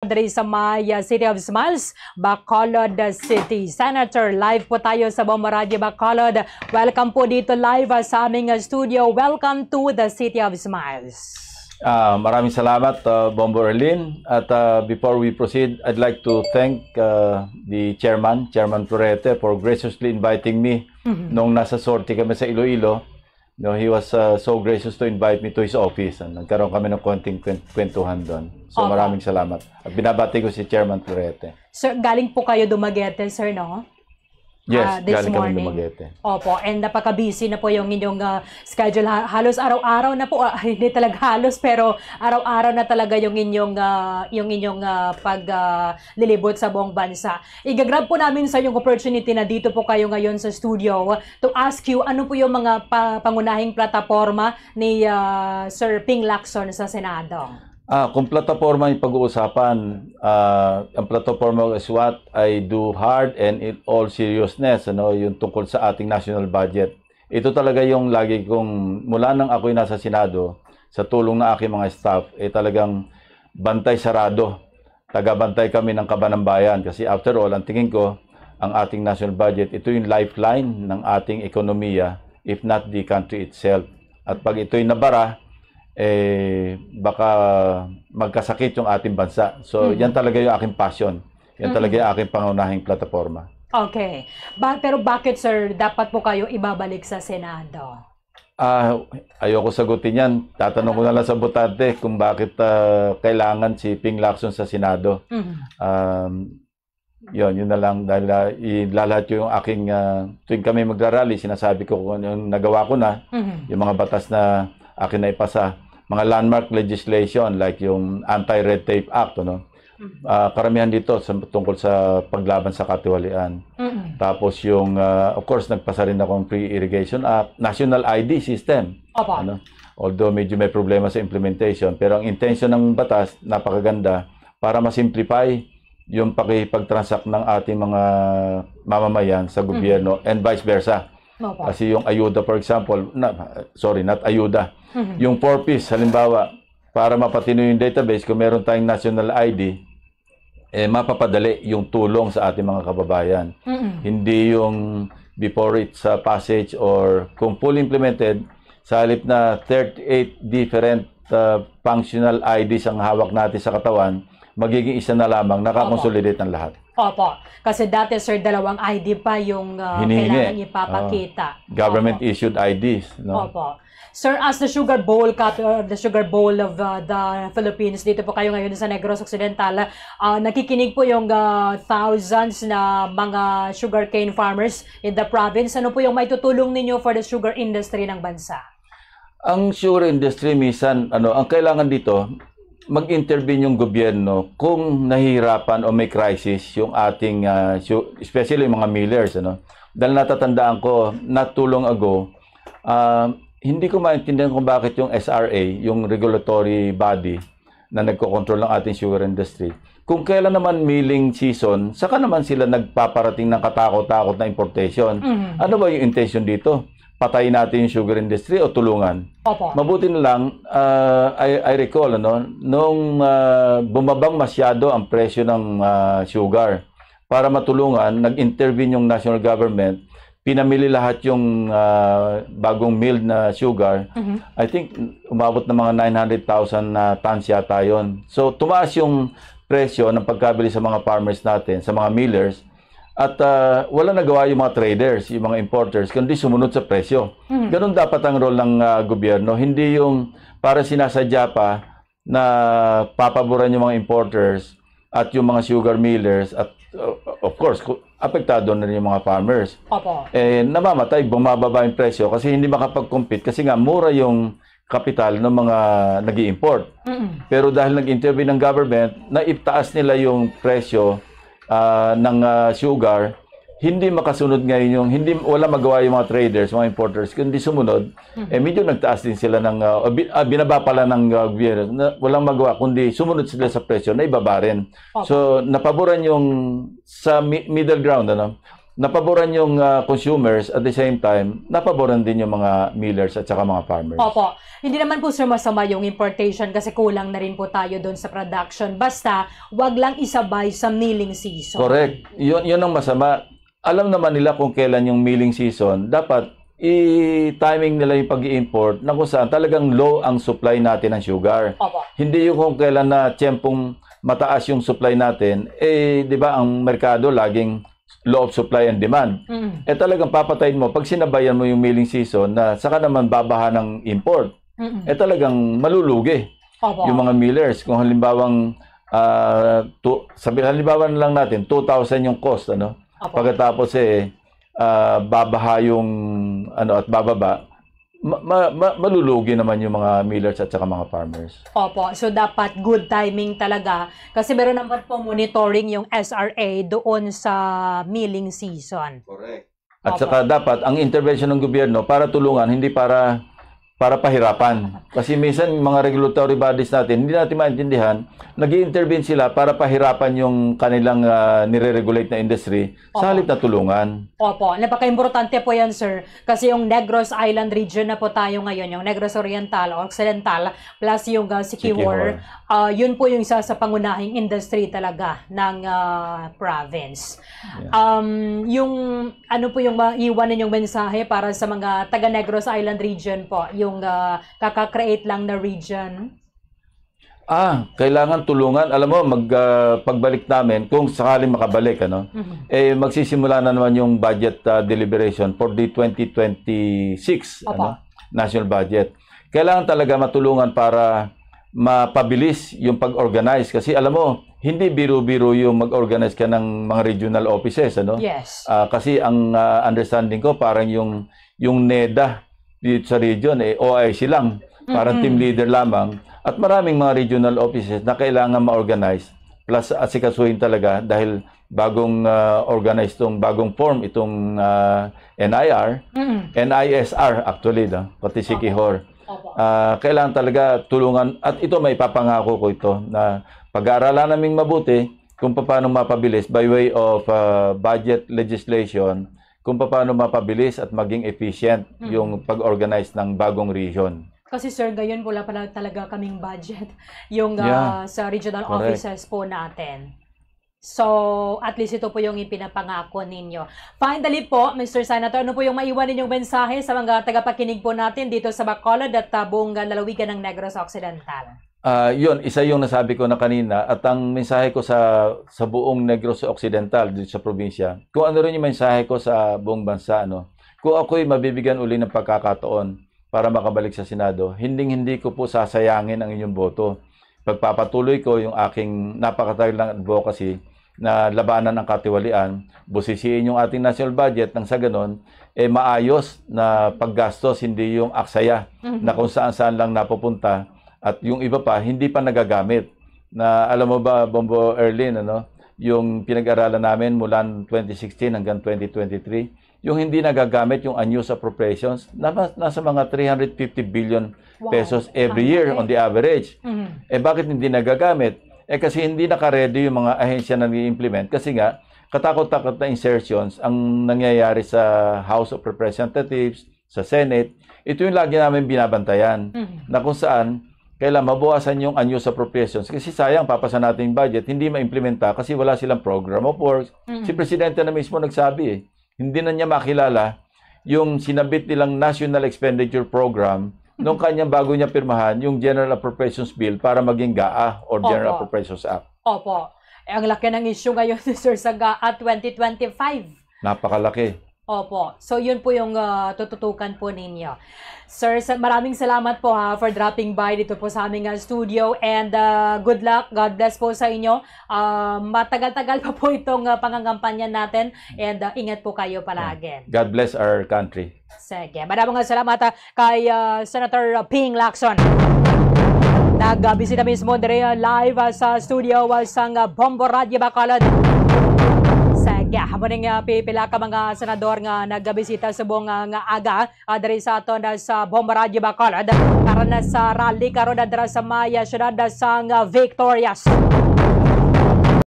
diri sa Maya City of Smiles, Bacolod City. Senator, live po tayo sa Bomba Radio Bacolod. Welcome po dito live sa aming studio. Welcome to the City of Smiles. Maraming salamat, Bombo Erlin. At before we proceed, I'd like to thank the Chairman Florete, for graciously inviting me nung nasa sortie kami sa Iloilo. No, he was so gracious to invite me to his office. Nagkaroon kami ng konting kwentuhan doon. So maraming salamat. At binabati ko si Chairman Florete. Sir, galing po kayo Dumaguete, sir, no? Yes, this galing morning. kami Dumaguete. Opo, and napaka-busy na po yung inyong schedule. Halos araw-araw na po, hindi talaga halos, pero araw-araw na talaga yung inyong paglilibot sa buong bansa. Igagrab po namin sa yung opportunity na dito po kayo ngayon sa studio to ask you ano po yung mga pangunahing plataforma ni Sir Ping Lacson sa Senado. Kung plataforma yung pag-uusapan, ang plataforma is what I do hard and in all seriousness, yung tungkol sa ating national budget. Ito talaga yung lagi kong, mula nang ako'y nasa Senado, sa tulong ng aking mga staff, talagang bantay sarado. Taga-bantay kami ng kaban ng bayan. Kasi after all, ang tingin ko, ang ating national budget, ito yung lifeline ng ating ekonomiya, if not the country itself. At pag ito'y nabara, baka magkasakit yung ating bansa. So, yan talaga yung aking passion. Yan talaga yung aking pangunahing plataforma. Okay. Pero bakit, sir, dapat po kayo ibabalik sa Senado? Ayoko sagutin yan. Tatanong ko na lang sa botante kung bakit kailangan si Ping Lacson sa Senado. Yun na lang. Dahil ilalat yung aking, tuwing kami magrarally, sinasabi ko kung yung nagawa ko na, yung mga batas na akin na ipasa, mga landmark legislation like yung Anti-Red Tape Act, karamihan dito tungkol sa paglaban sa katiwalian. Tapos yung, of course, nagpasa rin akong Pre-Irrigation Act, National ID System. Although medyo may problema sa implementation, pero ang intention ng batas, napakaganda, para ma-simplify yung pakipag-transact ng ating mga mamamayan sa gobyerno and vice versa. Kasi yung ayuda, for example, not ayuda, yung 4Ps, halimbawa, para mapatino yung database, kung meron tayong national ID, mapapadali yung tulong sa ating mga kababayan. Hindi yung before its passage or kung fully implemented, sa halip na 38 different functional IDs ang hawak natin sa katawan, magiging isa na lamang, nakakonsolidate ng lahat. Opo. Kasi dati, sir, dalawang ID pa yung kailangan ipapakita. Government-issued IDs. Opo. Sir, as the Sugar Bowl of the Philippines, dito po kayo ngayon sa Negros Occidental, nakikinig po yung thousands na mga sugarcane farmers in the province. Ano po yung maitutulong ninyo for the sugar industry ng bansa? Ang sugar industry, minsan, ang kailangan dito, mag-intervene yung gobyerno kung nahihirapan o may crisis yung ating, especially yung mga millers. Dahil natatandaan ko, not too long ago, hindi ko maintindihan kung bakit yung SRA, yung regulatory body na nagko-control ng ating sugar industry, kung kailan naman milling season, saka naman sila nagpaparating ng katakot-takot na importation. Ano ba yung intention dito? Patayin natin yung sugar industry o tulungan? Opo. Mabuti na lang, I recall, nung bumabang masyado ang presyo ng sugar, para matulungan, nag-intervene yung national government, pinamili lahat yung bagong milled na sugar. I think umabot na mga 900,000 tons yata yun. So tumaas yung presyo ng pagkabili sa mga farmers natin, sa mga millers, at wala nagawa yung mga traders, yung mga importers, kundi sumunod sa presyo. Ganun dapat ang role ng gobyerno. Hindi yung para sinasadya pa na papaboran yung mga importers at yung mga sugar millers at of course, apektado na rin yung mga farmers. Opo. Namamatay, bumababa yung presyo kasi hindi makapag-compete kasi nga mura yung kapital ng mga nag-i-import. Pero dahil nag-intervene ng government, naitaas nila yung presyo ng sugar, hindi makasunod ngayon yung, wala magawa yung mga traders, mga importers, kundi sumunod, medyo nagtaas din sila ng, binaba pala ng gobyerno, walang magawa, kundi sumunod sila sa presyo na ibaba rin. So, napaboran yung, sa middle ground, napaboran yung consumers, at the same time, napaboran din yung mga millers at saka mga farmers. Opo. Hindi naman po sir masama yung importation kasi kulang na rin po tayo doon sa production. Basta, wag lang isabay sa milling season. Correct. Yun ang masama. Alam naman nila kung kailan yung milling season. Dapat i-timing nila yung pag-i-import na kung saan talagang low ang supply natin ng sugar. Opo. Hindi yung kung kailan na tiyempong mataas yung supply natin, di ba ang merkado laging law of supply and demand. Talagang papatayin mo pag sinabayan mo yung milling season na saka naman babaha ng import. Talagang malulugi. Opo. Yung mga millers. Kung halimbawang halimbawa na lang natin 2,000 yung cost, ano? Opo. Pagkatapos babaha yung at bababa, malulugi naman yung mga millers at saka mga farmers. Opo. So, dapat good timing talaga. Kasi meron naman po monitoring yung SRA doon sa milling season. Correct. At saka dapat, ang intervention ng gobyerno para tulungan, hindi para pahirapan. Kasi minsan, mga regulatory bodies natin, hindi natin maintindihan, nag-i-intervene sila para pahirapan yung kanilang nire-regulate na industry sa halip na tulungan. Opo. Napaka-importante po yan, sir. Kasi yung Negros Island region na po tayo ngayon, yung Negros Oriental, Occidental, plus yung Siquijor, yun po yung isa sa pangunahing industry talaga ng province. Yeah. Yung ano po yung maiwan ninyong mensahe para sa mga taga Negros Island region po, yung kaka-create lang na region? Kailangan tulungan. Alam mo, pagbalik namin, kung sakaling makabalik, magsisimula na naman yung budget deliberation for the 2026 national budget. Kailangan talaga matulungan para mapabilis yung pag-organize. Kasi alam mo, hindi biro-biro yung mag-organize ka ng mga regional offices. Yes. Kasi ang understanding ko, parang yung NEDA dito sa region, OIC lang. Parang team leader lamang. At maraming mga regional offices na kailangan ma-organize. Plus, asikasuhin talaga dahil bagong organize bagong form itong NIR, NISR actually, pati Siquijor. Kailangan talaga tulungan. At ito, may papangako ko ito na pag-aaralan naming mabuti kung paano mapabilis by way of budget legislation, kung paano mapabilis at maging efficient yung pag-organize ng bagong region. Kasi sir, gayon wala pala talaga kaming budget yung sa regional offices po natin. So, at least ito po yung ipinapangako ninyo. Finally po, Mr. Senator, ano po yung maiwan ninyong mensahe sa mga tagapakinig po natin dito sa Bacolod at buong lalawigan ng Negros Occidental? Yun, isa yung nasabi ko na kanina at ang mensahe ko sa buong Negros Occidental dito sa probinsya, kung ano rin yung mensahe ko sa buong bansa, kung ako'y mabibigyan uli ng pagkakataon para makabalik sa Senado, hindi ko po sasayangin ang inyong boto. Pagpapatuloy ko yung aking napakatagal ng advocacy na labanan ang katiwalian, busisiin yung ating national budget nang sa ganon, maayos na paggastos, hindi yung aksaya na kung saan-saan lang napupunta at yung iba pa, hindi pa nagagamit. Na alam mo ba, Bombo Erlin, yung pinag-aralan namin mula 2016 hanggang 2023, yung hindi nagagamit yung unused appropriations, nasa mga 350 billion pesos every year on the average. Bakit hindi nagagamit? Kasi hindi naka-ready yung mga ahensya na nag-i-implement. Kasi nga, katakot-takot na insertions ang nangyayari sa House of Representatives, sa Senate. Ito yung lagi namin binabantayan. Na kung saan, kailan mabawasan yung unused appropriations. Kasi sayang, papasa natin yung budget, hindi ma-implementa kasi wala silang program of works. Si Presidente na mismo nagsabi hindi na niya makilala yung sinabit nilang National Expenditure Program nung kanyang bago niya pirmahan yung General Appropriations Bill para maging GAA or General Appropriations Act. Opo. Ang laki ng issue ngayon, Sir, sa GAA 2025. Napakalaki. Opo. So, yun po yung tututukan po ninyo. Sir, maraming salamat po for dropping by dito po sa aming studio and good luck. God bless po sa inyo. Matagal-tagal pa po itong pangangampanya natin and ingat po kayo palagi. God bless our country. Sige. Maraming salamat kay Senator Ping Lacson. Nag-bisita mismo live sa studio sa Bombo Radio Bacolod. Habang nga pipila ka mga senador nga nagbisita sa buong nga aga dari sa aton sa Bombo Radio Bacolod para na sa rally karon dara sa Maya syudad sa Victorias.